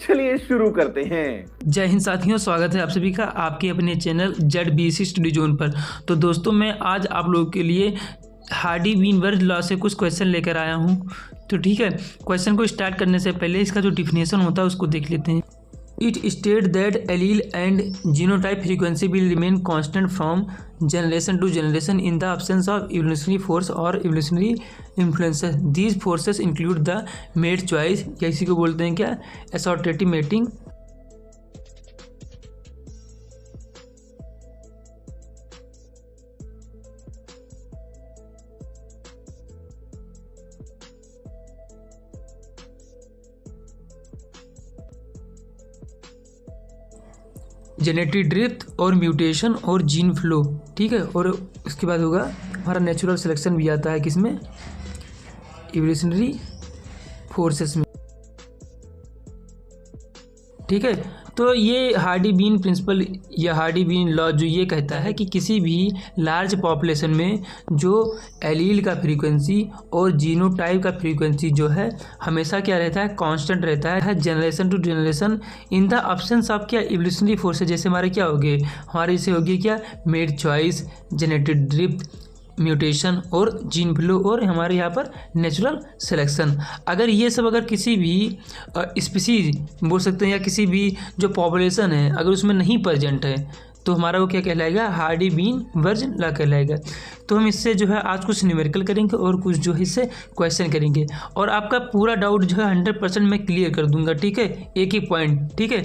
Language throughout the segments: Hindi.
चलिए शुरू करते हैं। जय हिंद साथियों, स्वागत है आप सभी का आपके अपने चैनल ZBC स्टडी जोन पर। तो दोस्तों, मैं आज आप लोगों के लिए हार्डी-वीनबर्ग लॉ से कुछ क्वेश्चन लेकर आया हूं। तो ठीक है, क्वेश्चन को स्टार्ट करने से पहले इसका जो डिफिनेशन होता है उसको देख लेते हैं। It state that allele and genotype frequency will remain constant from generation to generation in the absence of evolutionary force और evolutionary influences. These forces include the mate choice, या इसी को बोलते हैं क्या, असोर्टेटिव मेटिंग, जेनेटिक ड्रिफ्ट और म्यूटेशन और जीन फ्लो। ठीक है, और उसके बाद होगा हमारा नेचुरल सिलेक्शन भी आता है किसमें, इवोल्यूशनरी फोर्सेस में। ठीक है, तो ये हार्डी-बीन प्रिंसिपल या हार्डी-बीन लॉ जो ये कहता है कि किसी भी लार्ज पॉपुलेशन में जो एलील का फ्रीक्वेंसी और जीनोटाइप का फ्रीक्वेंसी जो है हमेशा क्या रहता है, कांस्टेंट रहता है generation to generation in the absence of क्या, इवोल्यूशनरी फोर्सेस। जैसे हमारे क्या हो गए, हमारे जैसे हो गए क्या, mate choice, genetic drift, mutation और जीन फ्लो और हमारे यहाँ पर नेचुरल सिलेक्शन। अगर ये सब अगर किसी भी स्पीसीज बोल सकते हैं या किसी भी जो पॉपुलेशन है अगर उसमें नहीं प्रेजेंट है तो हमारा वो क्या कहलाएगा, हार्डी-बीन-बर्ग लॉ कहलाएगा। तो हम इससे जो है आज कुछ न्यूमेरिकल करेंगे और कुछ जो है इससे क्वेश्चन करेंगे और आपका पूरा डाउट जो है 100% मैं क्लियर कर दूंगा। ठीक है, एक एक पॉइंट। ठीक है,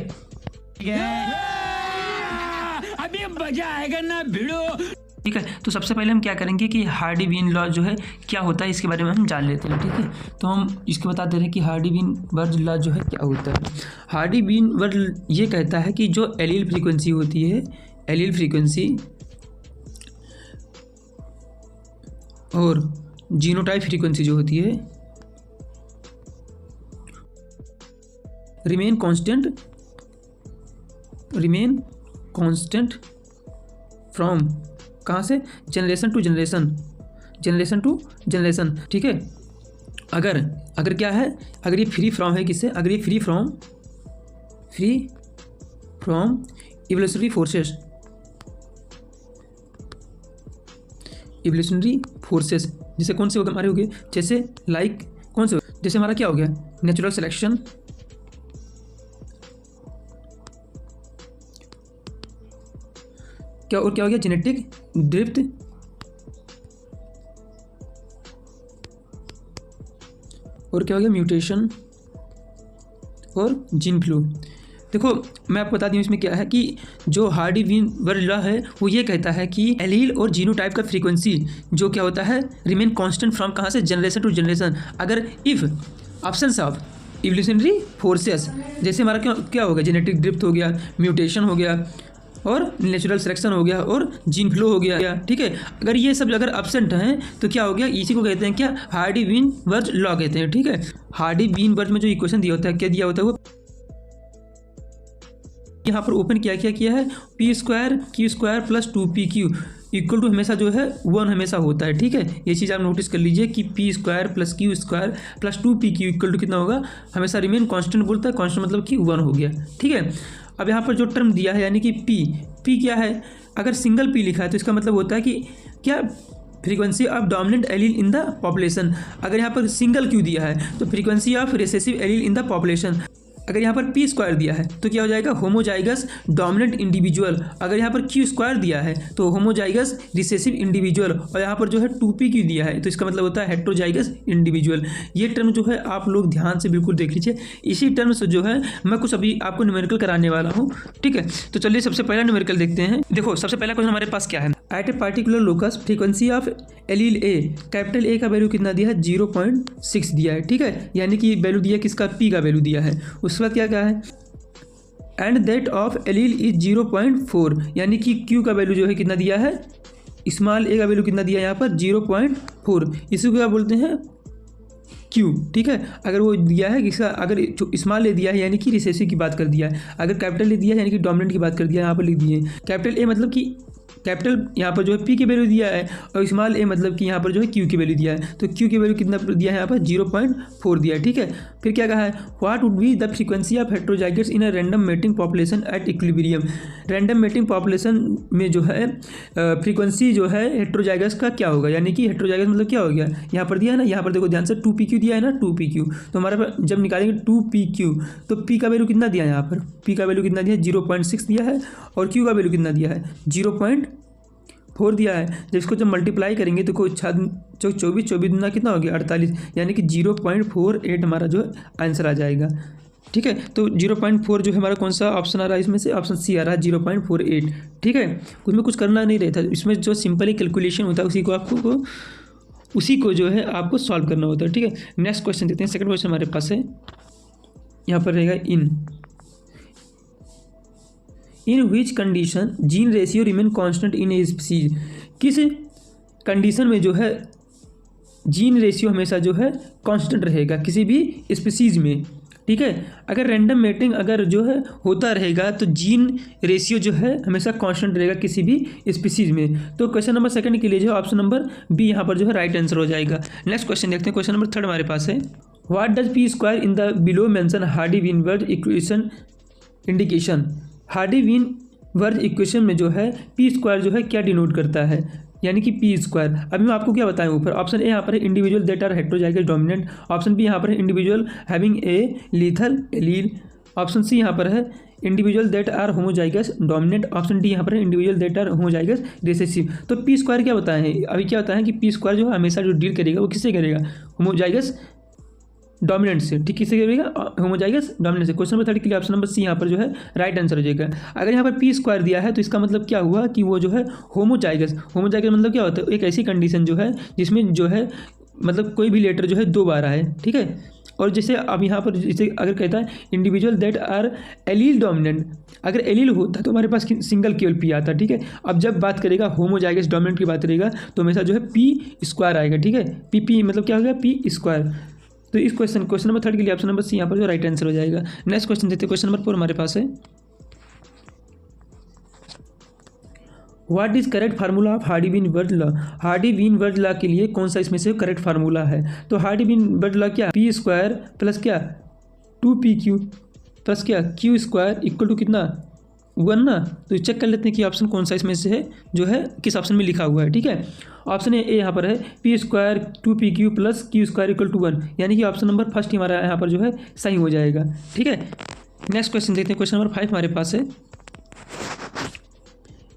अभी मजा आएगा ना भिड़ो। ठीक है। तो सबसे पहले हम क्या करेंगे कि हार्डी-बीन लॉ जो है क्या होता है इसके बारे में हम जान लेते हैं। ठीक है, तो हम इसको बता दे रहे हैं कि हार्डी-बीन-बर्ग लॉ जो है क्या होता है। हार्डी-बीन-बर्ग ये कहता है कि जो एलील फ्रीक्वेंसी होती है, एलील फ्रीक्वेंसी और जीनोटाइप फ्रीक्वेंसी जो होती है रिमेन कांस्टेंट फ्रॉम कहाँ से, जनरेशन टू जनरेशन। ठीक है, अगर क्या है, अगर ये फ्री फ्रॉम है किससे, अगर ये फ्री फ्रॉम इवोल्यूशनरी फोर्सेस, जैसे कौन से हो गए हमारे, हो गए जैसे लाइक कौन से, जैसे हमारा क्या हो गया, नेचुरल सिलेक्शन, क्या और क्या हो गया, जेनेटिक ड्रिफ्ट और क्या हो गया, म्यूटेशन और जीन फ्लो। देखो मैं आपको बता दूं इसमें क्या है कि जो हार्डी-बीन-बर्ग लॉ है वो ये कहता है कि एलील और जीनोटाइप का फ्रीक्वेंसी जो क्या होता है रिमेन कांस्टेंट फ्रॉम कहाँ से, जनरेशन टू जनरेशन। अगर if absence of evolutionary forces, जैसे हमारा क्या हो गया, जेनेटिक ड्रिफ्ट हो गया, म्यूटेशन हो गया और नेचुरल सिलेक्शन हो गया और जीन फ्लो हो गया। ठीक है, अगर ये सब अगर एब्सेंट हैं तो क्या हो गया, इसी को कहते हैं क्या, हार्डी-बीन-बर्ग लॉ कहते हैं। ठीक है, हार्डी-बीन-बर्ग में जो इक्वेशन दिया होता है, क्या दिया होता है वो यहाँ पर ओपन क्या है, p² q² plus 2pq equal to हमेशा जो है 1 हमेशा होता है। ठीक है, ये चीज़ आप नोटिस कर लीजिए कि p² plus q² plus 2pq equal to कितना होगा, हमेशा रिमेन कांस्टेंट बोलता है, कांस्टेंट मतलब कि 1 हो गया। ठीक है, अब यहाँ पर जो टर्म दिया है यानी कि p क्या है, अगर सिंगल p लिखा है तो इसका मतलब होता है कि क्या, frequency of dominant allele in the population. अगर यहाँ पर सिंगल q दिया है तो frequency of recessive allele in the population. अगर यहाँ पर p² दिया है तो क्या हो जाएगा, होमोजाइगस डोमिनेंट इंडिविजुअल। अगर यहाँ पर q² दिया है तो होमोजाइगस रिसेसिव इंडिविजुअल, और यहाँ पर जो है 2pq दिया है तो इसका मतलब होता है हेट्रोजाइगस इंडिविजुअल। ये टर्म जो है आप लोग ध्यान से बिल्कुल देख लीजिए, इसी टर्म से जो है मैं कुछ अभी आपको न्यूमेरिकल कराने वाला हूँ। ठीक है, तो चलिए सबसे पहला न्यूमेरिकल देखते हैं। देखो सबसे पहला क्वेश्चन हमारे पास क्या है, at a particular locus frequency of allele A, capital A का वैल्यू कितना दिया है, 0.6 दिया है। ठीक है, यानी कि वैल्यू दिया किसका, p का वैल्यू दिया है। उसके बाद क्या है, and that of allele is 0.4, यानी कि q का वैल्यू जो है कितना दिया है, स्मॉल a का वैल्यू कितना दिया है यहाँ पर 0.4, इसी को क्या बोलते हैं, q। ठीक है, अगर वो दिया है किसका, अगर स्मॉल ए दिया है यानी कि रिसेसिव की बात कर दिया है, अगर कैपिटल ए दिया है यानी कि डोमिनेंट की बात कर दिया है, यहाँ पर लिख दिए कैपिटल ए मतलब कि कैपिटल यहाँ पर जो है पी की वैल्यू दिया है और स्मॉल ए मतलब कि यहाँ पर जो है क्यू की वैल्यू दिया है। तो क्यू की वैल्यू कितना दिया है यहाँ पर 0.4 दिया है, ठीक है। फिर क्या कहा है, what would be the frequency of heterozygous in a random mating population at equilibrium. Random mating population में जो है फ्रीक्वेंसी जो है हेटेरोजाइगस का क्या होगा, यानी कि हेटेरोजाइगस मतलब क्या हो गया, यहाँ पर दिया है ना, यहाँ पर देखो ध्यान से 2pq दिया है ना, 2pq। तो हमारे पास जब निकालेंगे 2pq तो p का वैल्यू कितना दिया है, यहाँ पर p का वैल्यू कितना दिया है 0.6 दिया है और q का वैल्यू कितना दिया है 0.4 दिया है। जब इसको जब मल्टीप्लाई करेंगे तो कोई 24 दूना कितना हो गया 48, यानी कि 0.48 हमारा जो आंसर आ जाएगा, ठीक है। तो 0.4 जो है हमारा कौन सा ऑप्शन आ रहा है इसमें से, ऑप्शन सी आ रहा है 0.48, ठीक है। उसमें कुछ करना नहीं रहता, इसमें जो सिंपली कैलकुलेशन होता है उसी को जो है आपको सॉल्व करना होता है, ठीक है। नेक्स्ट क्वेश्चन देखते हैं। सेकंड क्वेश्चन हमारे पास है, यहाँ पर रहेगा in which condition gene ratio remain constant in a species. किस कंडीशन में जो है जीन रेशियो हमेशा जो है कांस्टेंट रहेगा किसी भी स्पीसीज में, ठीक है। अगर रैंडम मेटिंग अगर जो है होता रहेगा तो जीन रेशियो जो है हमेशा कांस्टेंट रहेगा किसी भी स्पीसीज में। तो क्वेश्चन नंबर सेकंड के लिए जो है ऑप्शन नंबर बी यहाँ पर जो है राइट आंसर हो जाएगा। नेक्स्ट क्वेश्चन देखते हैं। क्वेश्चन नंबर थर्ड हमारे पास है, what does P square in the below mention Hardy-windward equation indication. Hardy-windward equation में जो है पी स्क्वायर जो है क्या डिनोट करता है, यानी कि पी स्क्वायर। अभी मैं आपको क्या बताएं ऊपर, ऑप्शन ए यहाँ पर है individual that are heterozygous dominant, option B यहाँ पर है individual having a lethal allele, option C यहाँ पर है individual that are homozygous dominant, option D यहाँ पर है individual that are homozygous recessive. तो पी स्क्वायर क्या बताए हैं, अभी क्या बताया है कि पी स्क्वायर जो हमेशा जो डील करेगा वो किससे करेगा, होमोजाइगस डोमिनेंट से, ठीक, किससे करेगा, होमोजाइगस डोमिनेंट से। क्वेश्चन नंबर थर्ड के लिए ऑप्शन नंबर सी यहाँ पर जो है राइट आंसर हो जाएगा। अगर यहाँ पर पी स्क्वायर दिया है तो इसका मतलब क्या हुआ कि वो जो है होमोजाइगस मतलब क्या होता है, एक ऐसी कंडीशन जो है जिसमें जो है मतलब कोई भी लेटर जो है 2 बार आए, ठीक है। और जैसे अब यहाँ पर जैसे अगर कहता है individual that R allele dominant, अगर एलील होता है तो हमारे पास सिंगल केवल पी आता, ठीक है। अब जब बात करेगा होमोजाइगस डोमिनेंट की बात करेगा तो हमेशा जो है पी स्क्वायर आएगा, ठीक है। पी मतलब क्या हो गया, पी स्क्वायर। तो इस क्वेश्चन नंबर थर्ड के लिए ऑप्शन नंबर सी यहाँ पर जो राइट आंसर हो जाएगा। नेक्स्ट क्वेश्चन देखते हैं। क्वेश्चन नंबर 4 हमारे पास है, what is correct formula of Hardy-windward law. Hardy-windward law के लिए कौन सा इसमें से करेक्ट फार्मूला है, तो हार्डी-विनवर्ड लॉ क्या, पी स्क्वायर प्लस क्या 2pq प्लस क्या क्यू स्क्वायर इक्वल टू कितना 1 ना। तो चेक कर लेते हैं कि ऑप्शन कौन सा इसमें से है जो है किस ऑप्शन में लिखा हुआ है, ठीक है। ऑप्शन ए यहाँ पर है p square 2pq plus q square equal to 1, यानी कि ऑप्शन नंबर फर्स्ट हमारा यहाँ पर जो है सही हो जाएगा, ठीक है। नेक्स्ट क्वेश्चन देखते हैं। क्वेश्चन नंबर 5 हमारे पास है,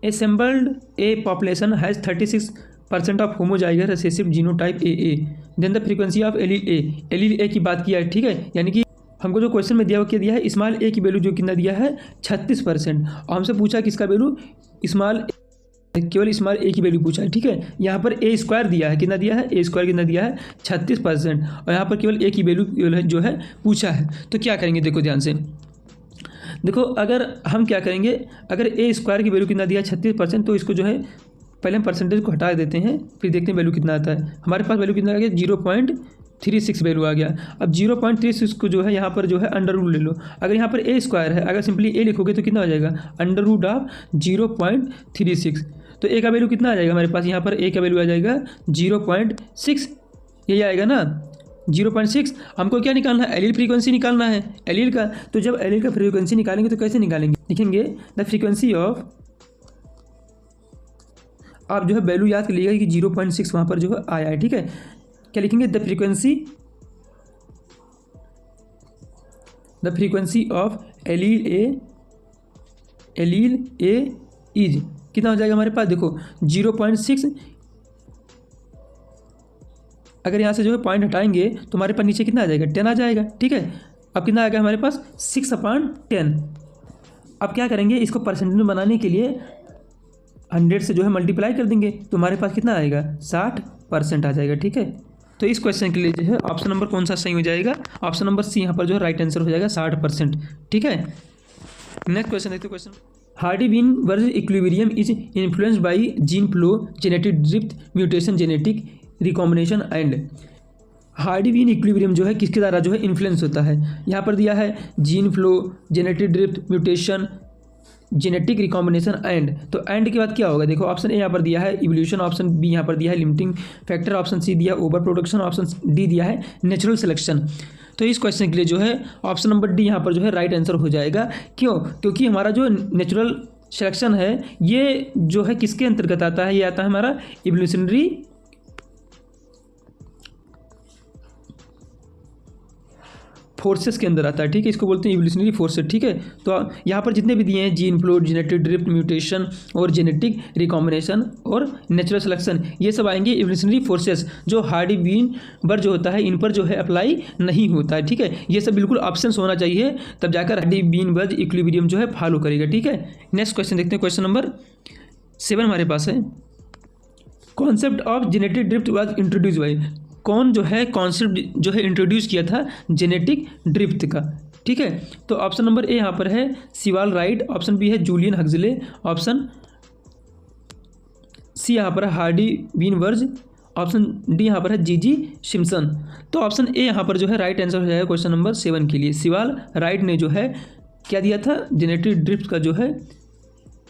assembled a population has 36% of homozygous recessive genotype AA, then the frequency of allele A की बात किया है, ठीक है। यानी कि हमको जो क्वेश्चन में दिया वो क्या दिया है, स्मॉल ए की वैल्यू जो कितना दिया है 36%, और हमसे पूछा किसका वैल्यू, केवल स्मॉल ए की वैल्यू पूछा है, ठीक है। यहाँ पर ए स्क्वायर दिया है, कितना दिया है, ए स्क्वायर कितना दिया है 36%, और यहाँ पर केवल ए की वैल्यू जो है पूछा है। तो क्या करेंगे, देखो ध्यान से देखो, अगर हम क्या करेंगे, अगर ए स्क्वायर की वैल्यू कितना दिया है 36%, तो इसको जो है पहले हम परसेंटेज को हटा देते हैं, फिर देखते हैं वैल्यू कितना आता है। हमारे पास वैल्यू कितना आ गया 0.36 वैल्यू आ गया। अब 0.36 को जो है यहाँ पर जो है अंडर रूट ले लो। अगर यहाँ पर ए स्क्वायर है, अगर सिंपली ए लिखोगे तो कितना हो जाएगा अंडर रूट ऑफ 0.36। तो ए का वैल्यू कितना आ जाएगा हमारे पास, यहाँ पर ए का वैल्यू आ जाएगा 0.6, यही आएगा ना 0.6। हमको क्या निकालना है, एलील फ्रीक्वेंसी निकालना है एलील का। तो जब एलील का फ्रीक्वेंसी निकालेंगे तो कैसे निकालेंगे, लिखेंगे द फ्रीक्वेंसी ऑफ, आप जो है वैल्यू याद कर लीजिएगा कि 0.6 वहाँ पर जो है आया है, ठीक है। क्या लिखेंगे, the frequency of allele A is कितना हो जाएगा हमारे पास, देखो 0.6। अगर यहाँ से जो है पॉइंट हटाएंगे तो हमारे पास नीचे कितना आ जाएगा 10 आ जाएगा, ठीक है। अब कितना आ गया हमारे पास 6/10। अब क्या करेंगे, इसको परसेंटेज में बनाने के लिए 100 से जो है मल्टीप्लाई कर देंगे तो हमारे पास कितना आएगा 60% आ जाएगा, ठीक है। तो इस क्वेश्चन के लिए जो है ऑप्शन नंबर कौन सा सही हो जाएगा, ऑप्शन नंबर सी यहाँ पर जो है राइट आंसर हो जाएगा 60%, ठीक है। नेक्स्ट क्वेश्चन देखते हैं। Question, Hardy-windward equilibrium is influenced by gene flow, genetic drift, mutation, genetic recombination and. Hardy-win equilibrium जो है किसके द्वारा जो है इन्फ्लुएंस होता है, यहाँ पर दिया है gene flow, genetic drift, mutation, genetic recombination and, तो एंड के बाद क्या होगा, देखो ऑप्शन ए यहाँ पर दिया है इवोल्यूशन, ऑप्शन बी यहाँ पर दिया है लिमिटिंग फैक्टर, ऑप्शन सी दिया ओवर प्रोडक्शन, ऑप्शन डी दिया है नेचुरल सिलेक्शन। तो इस क्वेश्चन के लिए जो है ऑप्शन नंबर डी यहाँ पर जो है राइट आंसर हो जाएगा। क्यों? क्योंकि हमारा जो नेचुरल सिलेक्शन है ये जो है किसके अंतर्गत आता है, ये आता है हमारा इवोल्यूशनरी फोर्सेस के अंदर आता है, ठीक है, इसको बोलते हैं इवोल्यूशनरी फोर्सेस, ठीक है। तो यहाँ पर जितने भी दिए हैं gene flow, genetic drift, mutation और जेनेटिक रिकॉम्बिनेशन और नेचुरल सिलेक्शन, ये सब आएंगे इवोल्यूशनरी फोर्सेस जो हार्डी बीन पर जो होता है इन पर जो है अप्लाई नहीं होता है, ठीक है। ये सब बिल्कुल ऑप्शंस होना चाहिए, तब जाकर हार्डी बीन बर्ज इक्विलिब्रियम जो है फॉलो करेगा, ठीक है। नेक्स्ट क्वेश्चन देखते हैं, क्वेश्चन नंबर 7 हमारे पास है। Concept of genetic drift was introduce by, कौन जो है कॉन्सेप्ट जो है इंट्रोड्यूस किया था जेनेटिक ड्रिफ्ट का, ठीक है। तो ऑप्शन नंबर ए यहाँ पर है सीवाल राइट, ऑप्शन बी है जूलियन हक्सले, ऑप्शन सी यहाँ पर है Hardy been Burj, option D यहाँ पर है जीजी सिम्पसन। तो ऑप्शन ए यहाँ पर जो है राइट आंसर हो जाएगा क्वेश्चन नंबर 7 के लिए। सीवाल राइट ने जो है क्या दिया था, जेनेटिक ड्रिफ्ट का जो है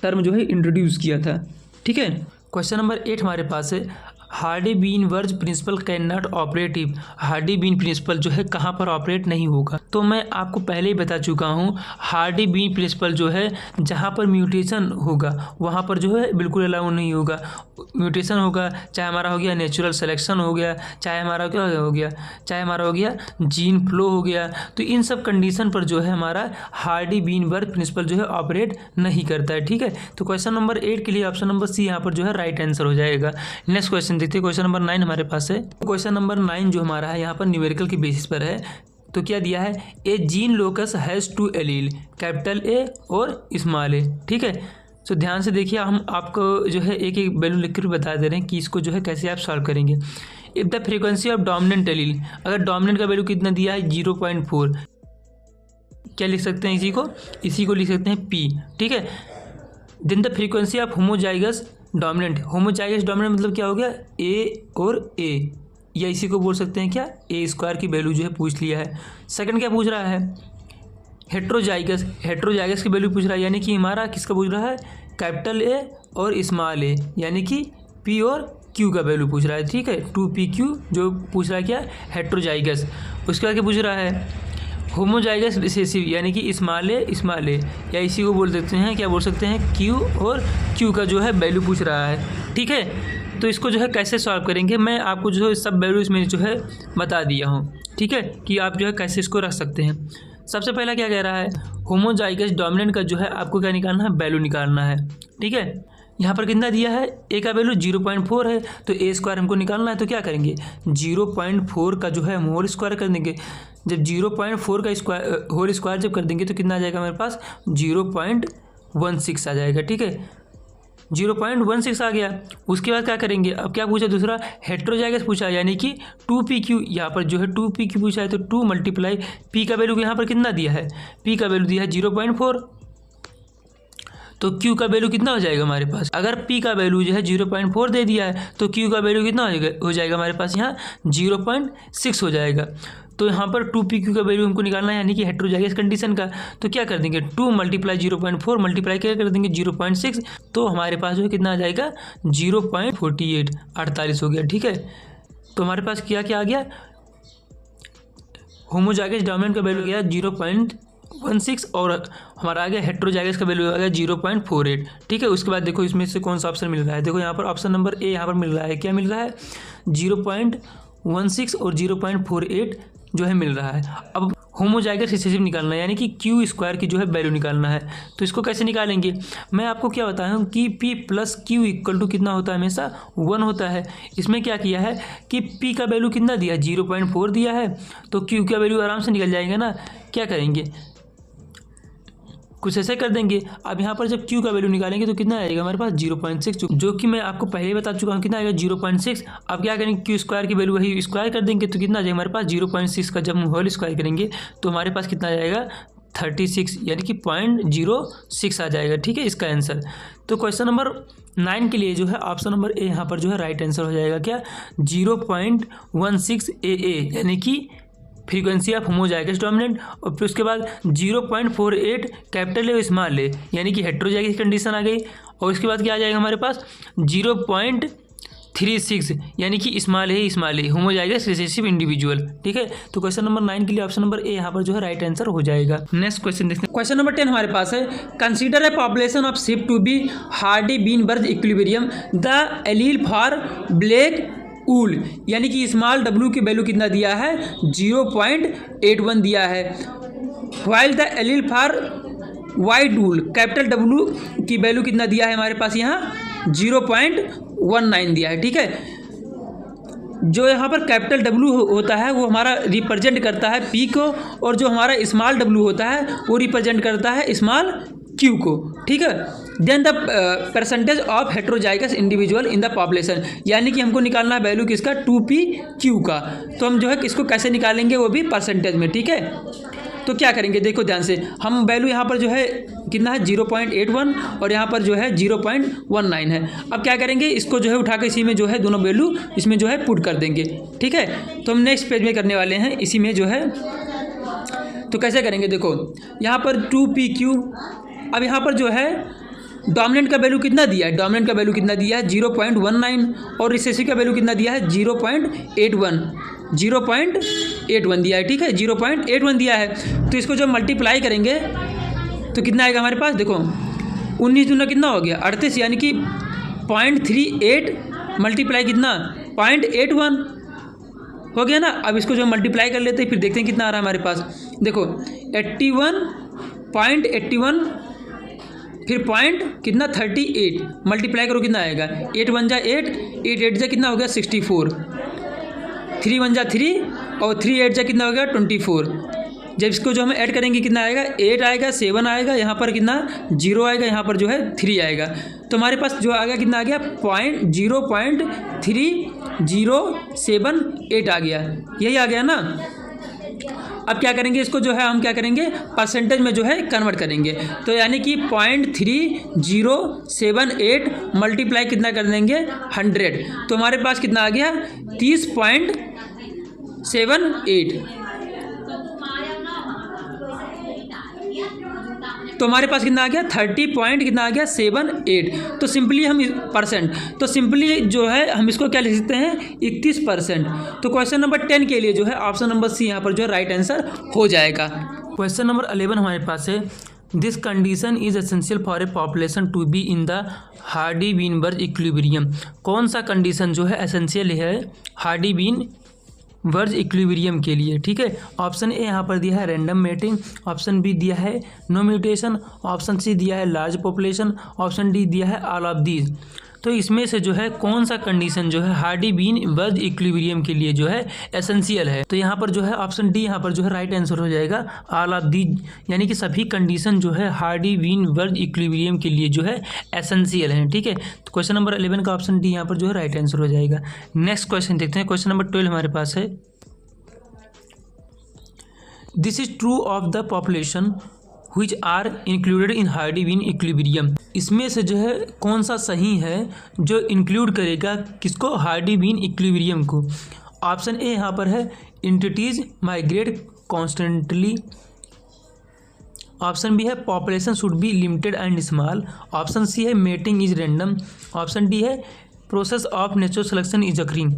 टर्म जो है इंट्रोड्यूस किया था, ठीक है। क्वेश्चन नंबर 8 हमारे पास है हार्डी बीन वर्ज principle can not operate if, Hardy बीन प्रिंसिपल जो है कहाँ पर ऑपरेट नहीं होगा। तो मैं आपको पहले ही बता चुका हूँ, हार्डी बीन प्रिंसिपल जो है जहाँ पर म्यूटेशन होगा वहाँ पर जो है बिल्कुल अलाउ नहीं होगा। म्यूटेशन होगा, चाहे हमारा हो गया नेचुरल सिलेक्शन हो गया, चाहे हमारा क्या हो गया, चाहे हमारा हो गया जीन फ्लो हो गया, तो इन सब कंडीशन पर जो है हमारा हार्डी बीन वर्ज प्रिंसिपल जो है ऑपरेट नहीं करता है, ठीक है। तो क्वेश्चन नंबर 8 के लिए ऑप्शन नंबर सी यहाँ पर जो है राइट आंसर हो जाएगा। नेक्स्ट क्वेश्चन देखते हैं, क्वेश्चन नंबर 9 हमारे पास है। क्वेश्चन नंबर 9 जो हमारा है यहाँ पर न्यूमेरिकल की बेसिस पर है। तो क्या दिया है, a gene locus has 2 allele, capital A और स्मॉल ए, ठीक है। तो ध्यान से देखिए, हम आपको जो है एक एक वैल्यू लिखकर बता दे रहे हैं कि इसको जो है कैसे आप सॉल्व करेंगे। If the frequency of dominant allele, अगर डोमिनेंट का वैल्यू कितना दिया है 0.4, क्या लिख सकते हैं इसी को लिख सकते हैं पी, ठीक है। Then the frequency of homozygous dominant, homozygous dominant मतलब क्या हो गया, ए और ए, या इसी को बोल सकते हैं क्या, ए स्क्वायर की वैल्यू जो है पूछ लिया है। सेकंड क्या पूछ रहा है, हेट्रोजाइगस, हेट्रोजाइगस की वैल्यू पूछ रहा है, यानी कि हमारा किसका पूछ रहा है, कैपिटल ए और स्मॉल ए, यानी कि पी और क्यू का वैल्यू पूछ रहा है, ठीक है। 2pq जो पूछ रहा है क्या, हेट्रोजाइगस। उसके बाद क्या पूछ रहा है, होमोजाइगस रिसेसिव, यानी कि स्मॉल ए, या इसी को बोल सकते हैं, क्या बोल सकते हैं, क्यू और क्यू का जो है वैल्यू पूछ रहा है, ठीक है। तो इसको जो है कैसे सॉल्व करेंगे, मैं आपको जो है सब वैल्यू इसमें जो है बता दिया हूँ, ठीक है, कि आप जो है कैसे इसको रख सकते हैं। सबसे पहला क्या कह रहा है, होमोजाइगस डोमिनेंट का जो है आपको क्या निकालना है, वैल्यू निकालना है, ठीक है। यहाँ पर कितना दिया है, ए का वैल्यू 0.4 है, तो ए स्क्वायर हमको निकालना है, तो क्या करेंगे, 0.4 का जो है हम होल स्क्वायर कर देंगे। जब 0.4 का स्क्वायर होल स्क्वायर जब कर देंगे तो कितना आ जाएगा हमारे पास, 0.16 आ जाएगा, ठीक है। 0.16 आ गया। उसके बाद क्या करेंगे, अब क्या पूछा दूसरा, हेट्रोजाइगस पूछा, यानी कि 2pq, यहाँ पर जो है 2pq पूछा है, तो 2 मल्टीप्लाई p का वैल्यू यहाँ पर कितना दिया है, p का वैल्यू दिया है 0.4, तो q का वैल्यू कितना हो जाएगा हमारे पास, अगर p का वैल्यू जो है 0.4 दे दिया है तो q का वैल्यू कितना हो जाएगा हमारे पास, यहाँ 0.6 हो जाएगा। तो यहाँ पर 2pq का वैल्यू हमको निकालना है, यानी कि हेट्रोजाइगस कंडीशन का, तो क्या कर देंगे, 2 मल्टीप्लाई 0.4 मल्टीप्लाई क्या कर देंगे 0.6, तो हमारे पास जो है कितना आ जाएगा 0.48, 48 हो गया, ठीक है। तो हमारे पास क्या क्या आ गया, होमोजाइगस डोमिनेंट का वैल्यू गया 0.16 और हमारा आ गया हेट्रोजाइगस का वैल्यू आ गया 0.48, ठीक है। उसके बाद देखो इसमें से कौन सा ऑप्शन मिल रहा है, देखो यहाँ पर ऑप्शन नंबर ए यहाँ पर मिल रहा है, क्या मिल रहा है, 0.16 और 0.48 जो है मिल रहा है। अब होमोजाइगस रिसेसिव निकालना है, यानी कि क्यू स्क्वायर की जो है वैल्यू निकालना है, तो इसको कैसे निकालेंगे, मैं आपको क्या बताया हूँ कि p plus q equal to कितना होता है, हमेशा 1 होता है। इसमें क्या किया है कि p का वैल्यू कितना दिया है, 0.4 दिया है, तो q का वैल्यू आराम से निकल जाएगा ना। क्या करेंगे, कुछ ऐसे कर देंगे। अब यहाँ पर जब q का वैल्यू निकालेंगे तो कितना आएगा हमारे पास 0.6, जो कि मैं आपको पहले ही बता चुका हूँ कितना आएगा 0.6। अब क्या करेंगे, q स्क्वायर की वैल्यू वही स्क्वायर कर देंगे, तो कितना आ जाएगा हमारे पास 0.6 का जब हम होल स्क्वायर करेंगे तो हमारे पास कितना आ जाएगा 36, यानी कि 0.06 आ जाएगा, ठीक है, इसका आंसर। तो क्वेश्चन नंबर 9 के लिए जो है ऑप्शन नंबर ए यहाँ पर जो है राइट आंसर हो जाएगा क्या, 0.16 AA, यानी कि फ्रीक्वेंसी ऑफ होमोजाइगस डोमिनेंट, और फिर उसके बाद 0.48 कैपिटल ए स्मॉल ए यानी कि हेट्रोजाइगस कंडीशन आ गई। और उसके बाद क्या आ जाएगा हमारे पास 0.36 यानी कि स्मॉल ए होमोजाइगस रिसेसिव इंडिविजुअल। ठीक है, तो क्वेश्चन नंबर 9 के लिए ऑप्शन नंबर ए यहाँ पर जो है राइट आंसर हो जाएगा। नेक्स्ट क्वेश्चन देखते हैं। क्वेश्चन नंबर 10 हमारे पास है, consider a population of sheep to be Hardy Weinberg equilibrium, the allele for black wool यानी कि स्मॉल डब्ल्यू की वैल्यू कितना दिया है 0.81 दिया है, while the allele for white wool capital W की वैल्यू कितना दिया है हमारे पास यहाँ 0.19 दिया है। ठीक है, जो यहाँ पर कैपिटल डब्ल्यू होता है वो हमारा रिप्रेजेंट करता है पी को, और जो हमारा स्मॉल डब्ल्यू होता है वो रिप्रेजेंट करता है स्मॉल क्यू को। ठीक है, then the percentage of heterozygous individual in the population यानी कि हमको निकालना है वैल्यू किसका 2pq का, तो हम जो है इसको कैसे निकालेंगे वो भी परसेंटेज में। ठीक है, तो क्या करेंगे देखो ध्यान से, हम वैल्यू यहाँ पर जो है कितना है 0.81 और यहाँ पर जो है 0.19 है। अब क्या करेंगे, इसको जो है उठा के इसी में जो है दोनों वैल्यू इसमें जो है पुट कर देंगे। ठीक है, तो हम नेक्स्ट पेज में करने वाले हैं इसी में जो है, तो कैसे करेंगे देखो, यहाँ पर 2pq, अब यहाँ पर जो है डोमिनेंट का वैल्यू कितना दिया है, डोमिनेंट का वैल्यू कितना दिया है 0.19 और रिसेसिव का वैल्यू कितना दिया है 0.81 दिया है। ठीक है, 0.81 दिया है, तो इसको जब मल्टीप्लाई करेंगे तो कितना आएगा हमारे पास, देखो 19 दूना कितना हो गया 38 यानी कि 0.38 मल्टीप्लाई कितना 0.81 हो गया ना। अब इसको जो मल्टीप्लाई कर लेते हैं फिर देखते हैं कितना आ रहा है हमारे पास, देखो 81.81 फिर पॉइंट कितना 38 मल्टीप्लाई करो कितना आएगा 8 1 जा 8 8 8 जा कितना हो गया 64, 3 1 जा 3 और 3 8 जा कितना हो गया 24। जब इसको जो हम ऐड करेंगे कितना आएगा 8 आएगा 7 आएगा, यहाँ पर कितना 0 आएगा, यहाँ पर जो है 3 आएगा, तो हमारे पास जो आ गया कितना आ गया 0.3078 आ गया, यही आ गया ना। अब क्या करेंगे, इसको जो है हम क्या करेंगे परसेंटेज में जो है कन्वर्ट करेंगे, तो यानी कि 0.3078 मल्टीप्लाई कितना कर देंगे 100, तो हमारे पास कितना आ गया 30.78, तो हमारे पास कितना आ गया 30 पॉइंट कितना आ गया 78। तो सिंपली हम परसेंट, तो सिंपली जो है हम इसको क्या लिख सकते हैं 31%। तो क्वेश्चन नंबर 10 के लिए जो है ऑप्शन नंबर सी यहाँ पर जो है राइट आंसर हो जाएगा। क्वेश्चन नंबर 11 हमारे पास है, this condition is essential for a population to be in the Hardy Weinberg equilibrium. कौन सा कंडीशन जो है एसेंशियल है हार्डी वीनबर्ग इक्विलिब्रियम के लिए। ठीक है, ऑप्शन ए यहाँ पर दिया है रैंडम मेटिंग, ऑप्शन बी दिया है नो म्यूटेशन, ऑप्शन सी दिया है लार्ज पॉपुलेशन, ऑप्शन डी दिया है ऑल ऑफ दीज। तो इसमें से जो है कौन सा कंडीशन जो है हार्डी वीनबर्ग इक्विलिब्रियम के लिए जो है एसेंशियल है, तो यहाँ पर जो है ऑप्शन डी यहाँ पर जो है राइट आंसर हो जाएगा ऑल ऑफ दीज, यानी कि सभी कंडीशन जो है हार्डी वीनबर्ग इक्विलिब्रियम के लिए जो है एसेंशियल है। ठीक है, तो क्वेश्चन नंबर 11 का ऑप्शन डी यहाँ पर जो है राइट आंसर हो जाएगा। नेक्स्ट क्वेश्चन देखते हैं, क्वेश्चन नंबर 12 हमारे पास है, this is true of the population which are included in Hardy वीन इक्विलिब्रियम। इसमें से जो है कौन सा सही है जो इंक्लूड करेगा किसको हार्डी वीन इक्विलिब्रियम को। ऑप्शन ए यहाँ पर है entities migrate constantly, option B है population should be limited and small, option C है mating is random, option D है process of natural selection is occurring.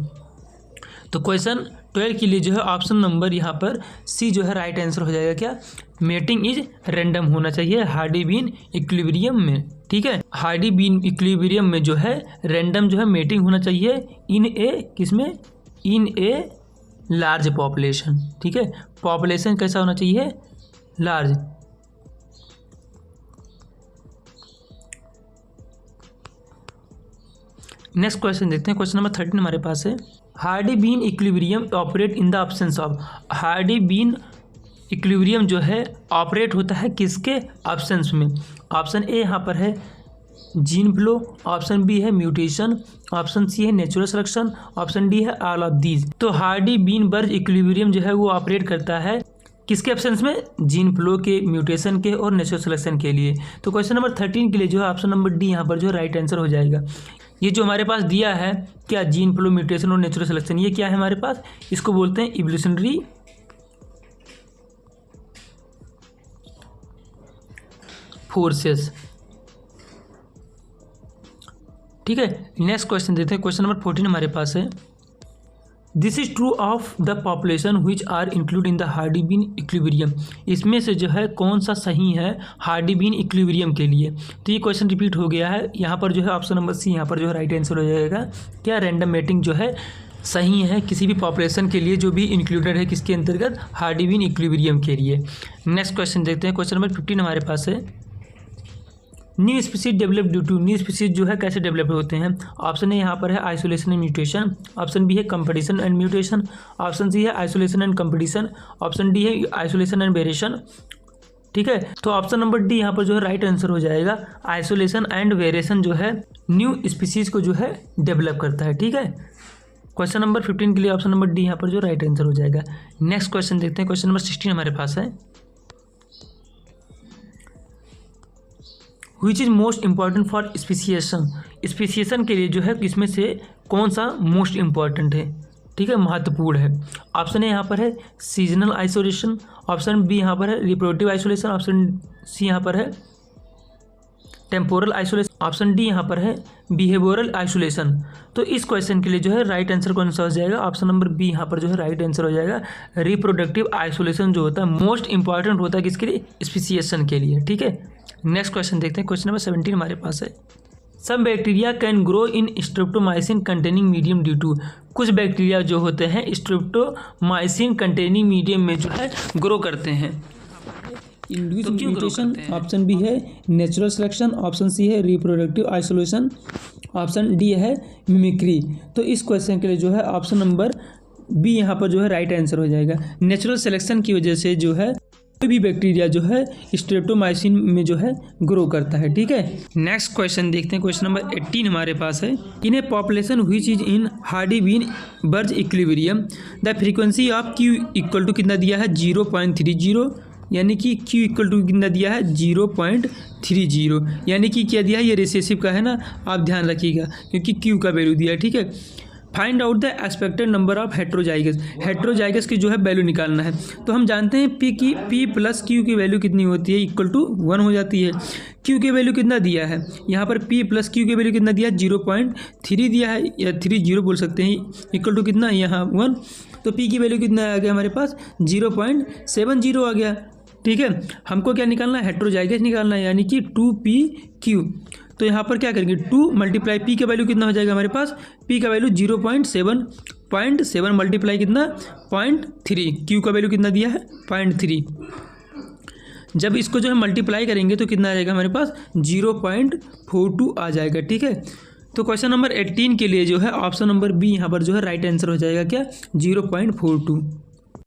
तो क्वेश्चन 12 के लिए जो है ऑप्शन नंबर यहाँ पर सी जो है राइट आंसर हो जाएगा, क्या मेटिंग इज रैंडम होना चाहिए हार्डी वीन इक्विलिब्रियम में। ठीक है, हार्डी वीन इक्विलिब्रियम में जो है रैंडम जो है मेटिंग होना चाहिए इन ए किसमें इन ए लार्ज पॉपुलेशन। ठीक है, पॉपुलेशन कैसा होना चाहिए लार्ज। नेक्स्ट क्वेश्चन देखते हैं, क्वेश्चन नंबर 13 हमारे पास है, हार्डी वीन equilibrium operate in the absence of. Hardy वीन इक्विलिब्रियम जो है ऑपरेट होता है किसके एब्सेंस में। ऑप्शन ए यहाँ पर है जीन फ्लो, ऑप्शन बी है म्यूटेशन, ऑप्शन सी है नेचुरल सिलेक्शन, ऑप्शन डी है ऑल ऑफ दीज। तो हार्डी वीनबर्ग इक्विलिब्रियम जो है वो ऑपरेट करता है किसके एब्सेंस में, जीन फ्लो के, म्यूटेशन के और नेचुरल सिलेक्शन के लिए। तो क्वेश्चन नंबर 13 के लिए जो है ऑप्शन नंबर डी यहाँ पर जो राइट आंसर हो जाएगा। ये जो हमारे पास दिया है क्या जीन फ्लो, म्यूटेशन और नेचुरल सिलेक्शन, ये क्या है हमारे पास, इसको बोलते हैं इवोल्यूशनरी फोर्सेस। ठीक है, नेक्स्ट क्वेश्चन देते हैं। क्वेश्चन नंबर 14 हमारे पास है, this is true of the population which are include in the Hardy बीन इक्विलिब्रियम। इसमें से जो है कौन सा सही है हार्डी बीन इक्विलिब्रियम के लिए। तो ये क्वेश्चन रिपीट हो गया है। यहाँ पर जो है ऑप्शन नंबर सी यहाँ पर जो है राइट आंसर हो जाएगा। क्या रैंडम मेटिंग जो है सही है किसी भी पॉपुलेशन के लिए जो भी इंक्लूडेड है किसके अंतर्गत, हार्डी बीन इक्विलिब्रियम के लिए। नेक्स्ट क्वेश्चन देखते हैं। क्वेश्चन नंबर 15 हमारे पास है, new species develop due to. New species जो है कैसे डेवलप होते हैं। ऑप्शन ए यहाँ पर है isolation and mutation, option B है competition and mutation, option C है isolation and competition, option D है आइसोलेशन एंड वेरिएशन। ठीक है, तो ऑप्शन नंबर डी यहाँ पर जो है राइट आंसर हो जाएगा। आइसोलेशन एंड वेरिएशन जो है न्यू स्पीसीज को जो है डेवलप करता है। ठीक है, क्वेश्चन नंबर 15 के लिए ऑप्शन नंबर डी यहाँ पर जो राइट आंसर हो जाएगा। नेक्स्ट क्वेश्चन देखते हैं। क्वेश्चन नंबर 16 हमारे पास है, which is most important for speciation. Speciation के लिए जो है इसमें से कौन सा मोस्ट इम्पॉर्टेंट है, ठीक है, महत्वपूर्ण है। ऑप्शन ए यहाँ पर है सीजनल आइसोलेशन, ऑप्शन बी यहाँ पर है रिप्रोडक्टिव आइसोलेशन, ऑप्शन सी यहाँ पर है टेम्पोरल आइसोलेशन, ऑप्शन डी यहाँ पर है बिहेवियरल आइसोलेशन। तो इस क्वेश्चन के लिए जो है राइट आंसर कौन सा हो जाएगा, ऑप्शन नंबर बी यहाँ पर जो है राइट आंसर हो जाएगा। रिप्रोडक्टिव आइसोलेशन जो होता है मोस्ट इंपॉर्टेंट होता है किसके लिए, स्पीसिएशन के लिए। ठीक है, नेक्स्ट क्वेश्चन देखते हैं। क्वेश्चन नंबर 17 हमारे पास है, some bacteria can grow in streptomycin containing medium due to. कुछ बैक्टीरिया जो होते हैं स्ट्रेप्टोमाइसिन कंटेनिंग मीडियम में जो है ग्रो करते हैं। इंड्यूस म्यूटेशन, ऑप्शन बी है नेचुरल सिलेक्शन, ऑप्शन सी है रिप्रोडक्टिव आइसोलेशन, ऑप्शन डी है मिमिक्री। तो इस क्वेश्चन के लिए जो है ऑप्शन नंबर बी यहाँ पर जो है राइट आंसर हो जाएगा। नेचुरल सिलेक्शन की वजह से जो है कोई भी बैक्टीरिया जो है स्ट्रेप्टोमाइसिन में जो है ग्रो करता है। ठीक है, नेक्स्ट क्वेश्चन देखते हैं। क्वेश्चन नंबर 18 हमारे पास है, in a population which is in Hardy Weinberg equilibrium the frequency of q equal to कितना दिया है 0.30, यानी कि Q इक्वल टू कितना दिया है 0.30, यानी कि क्या दिया है, ये रिसेसिव का है ना, आप ध्यान रखिएगा क्योंकि Q का वैल्यू दिया है। ठीक है, find out the expected number of heterozygous. Heterozygous की जो है वैल्यू निकालना है। तो हम जानते हैं P की P प्लस Q की वैल्यू कितनी होती है, इक्वल टू 1 हो जाती है। Q की वैल्यू कितना दिया है, यहाँ पर P प्लस Q की वैल्यू कितना दिया है 0.3 दिया है, या 30 बोल सकते हैं, इक्वल टू कितना यहाँ 1। तो P की वैल्यू कितना आ गया हमारे पास 0.70 आ गया। ठीक है, हमको क्या निकालना है, हेट्रोजाइगस निकालना है, यानी कि 2PQ। तो यहाँ पर क्या करेंगे 2 मल्टीप्लाई P का वैल्यू कितना हो जाएगा हमारे पास, P का वैल्यू 0.7 मल्टीप्लाई कितना 0.3, Q का वैल्यू कितना दिया है 0.3। जब इसको जो है मल्टीप्लाई करेंगे तो कितना आ जाएगा हमारे पास 0.42 आ जाएगा। ठीक है, तो क्वेश्चन नंबर 18 के लिए जो है ऑप्शन नंबर बी यहाँ पर जो है राइट आंसर हो जाएगा क्या 0.42।